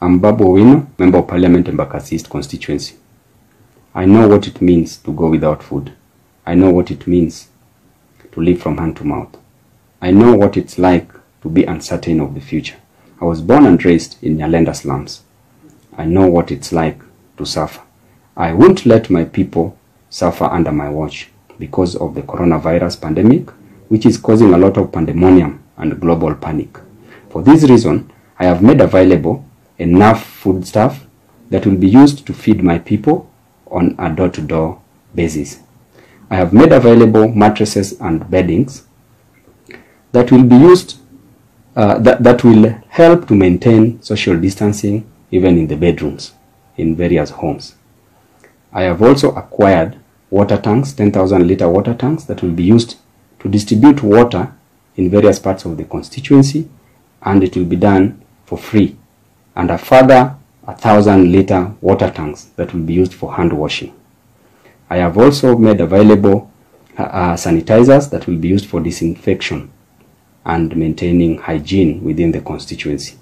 I'm Babu Owino, Member of Parliament, Embakasi East constituency. I know what it means to go without food. I know what it means to live from hand to mouth. I know what it's like to be uncertain of the future. I was born and raised in Nyalenda slums. I know what it's like to suffer. I won't let my people suffer under my watch because of the coronavirus pandemic, which is causing a lot of pandemonium and global panic. For this reason, I have made available enough foodstuff that will be used to feed my people on a door-to-door basis. I have made available mattresses and beddings that will be used, that will help to maintain social distancing even in the bedrooms in various homes. I have also acquired water tanks, 10,000 liter water tanks that will be used to distribute water in various parts of the constituency, and it will be done for free. And a further 1,000 liter water tanks that will be used for hand washing. I have also made available sanitizers that will be used for disinfection and maintaining hygiene within the constituency.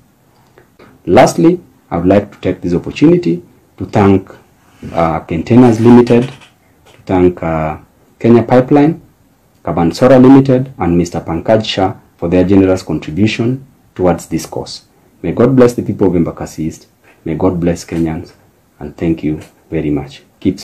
Lastly, I would like to take this opportunity to thank Containers Limited, to thank Kenya Pipeline, Kabansora Limited, and Mr. Pankaj Shah for their generous contribution towards this cause. May God bless the people of Embakasi East. May God bless Kenyans. And thank you very much. Keep